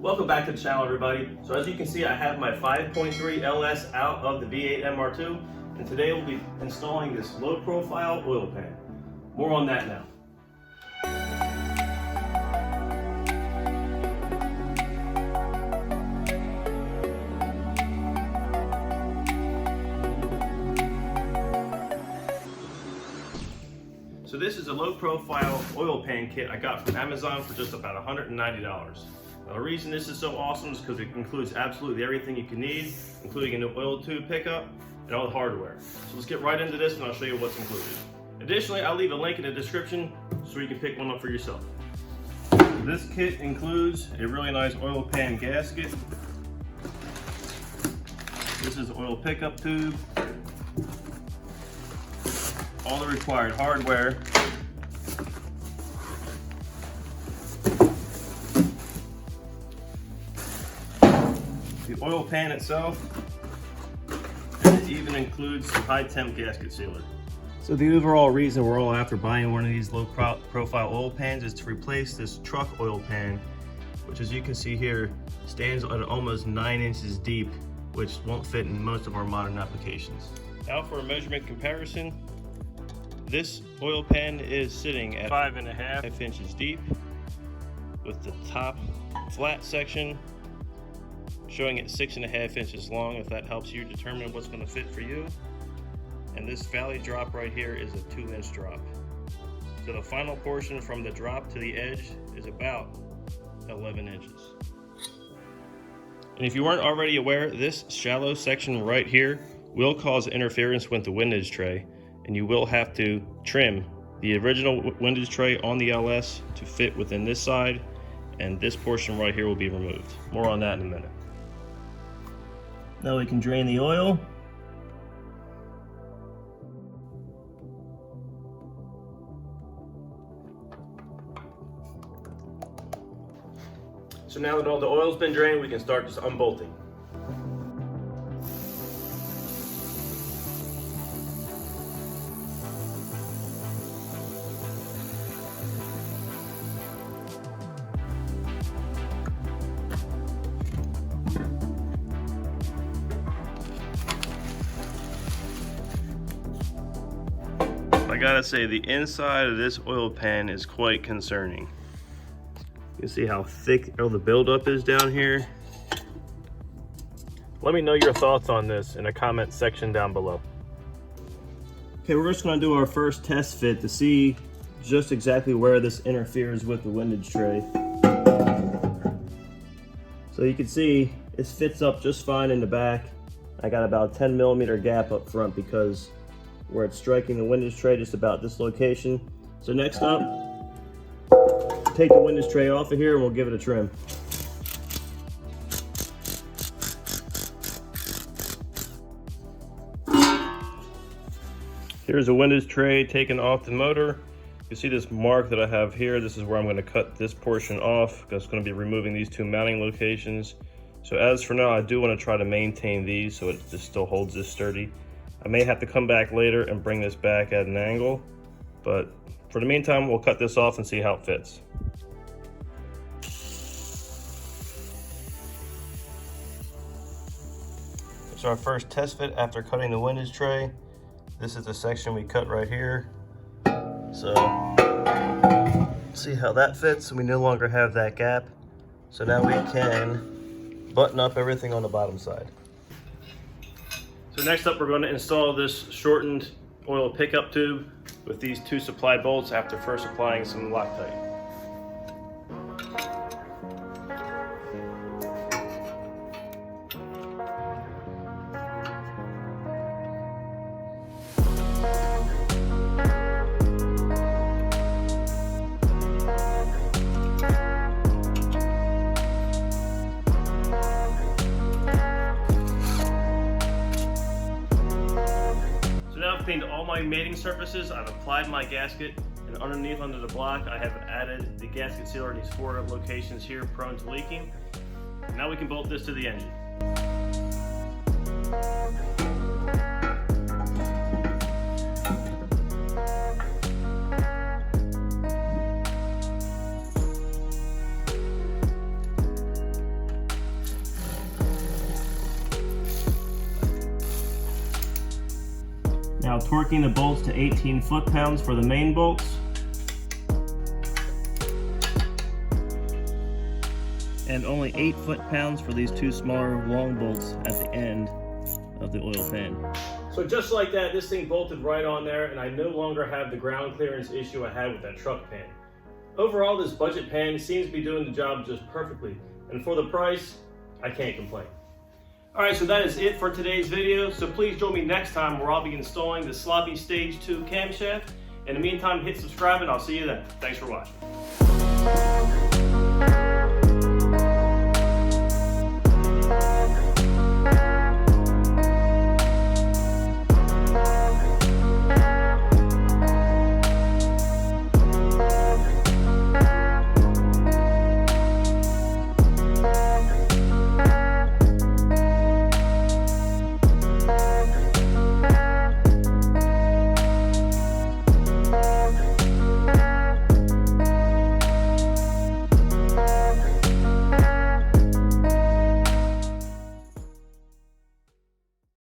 Welcome back to the channel, everybody. So as you can see, I have my 5.3 LS out of the V8 MR2, and today we'll be installing this low profile oil pan. More on that now. So this is a low profile oil pan kit I got from Amazon for just about $190. Now, the reason this is so awesome is because it includes absolutely everything you can need, including a new oil tube pickup and all the hardware. So let's get right into this and I'll show you what's included. Additionally, I'll leave a link in the description so you can pick one up for yourself. This kit includes a really nice oil pan gasket. This is the oil pickup tube. All the required hardware. The oil pan itself, and it even includes some high temp gasket sealer. So the overall reason we're all after buying one of these low profile oil pans is to replace this truck oil pan, which as you can see here, stands at almost 9 inches deep, which won't fit in most of our modern applications. Now for a measurement comparison, this oil pan is sitting at 5.5 inches deep, with the top flat section showing it 6.5 inches long, if that helps you determine what's going to fit for you. And this valley drop right here is a 2-inch drop. So the final portion from the drop to the edge is about 11 inches. And if you weren't already aware, this shallow section right here will cause interference with the windage tray, and you will have to trim the original windage tray on the LS to fit within this side, and this portion right here will be removed. More on that in a minute. Now we can drain the oil. So now that all the oil's been drained, we can start just unbolting. I gotta say, the inside of this oil pan is quite concerning. You can see how thick all the buildup is down here. Let me know your thoughts on this in the comment section down below. Okay, we're just gonna do our first test fit to see just exactly where this interferes with the windage tray. So you can see it fits up just fine in the back. I got about a 10mm gap up front because where it's striking the windage tray, just about this location. So next up, take the windage tray off of here and we'll give it a trim. Here's a windage tray taken off the motor. You see this mark that I have here. This is where I'm going to cut this portion off, because it's going to be removing these two mounting locations. So as for now, I do want to try to maintain these so it just still holds this sturdy. I may have to come back later and bring this back at an angle, but for the meantime, we'll cut this off and see how it fits. So our first test fit after cutting the windage tray. This is the section we cut right here. So see how that fits. We no longer have that gap. So now we can button up everything on the bottom side. So next up, we're going to install this shortened oil pickup tube with these two supply bolts after first applying some Loctite. Cleaned all my mating surfaces. I've applied my gasket, and underneath under the block I have added the gasket sealer in these 4 locations here prone to leaking. Now we can bolt this to the engine. Now torquing the bolts to 18 foot-pounds for the main bolts. And only 8 foot-pounds for these two smaller long bolts at the end of the oil pan. So just like that, this thing bolted right on there, and I no longer have the ground clearance issue I had with that truck pan. Overall, this budget pan seems to be doing the job just perfectly, and for the price, I can't complain. Alright, so that is it for today's video, so please join me next time where I'll be installing the Sloppy Stage 2 camshaft. In the meantime, hit subscribe and I'll see you then. Thanks for watching.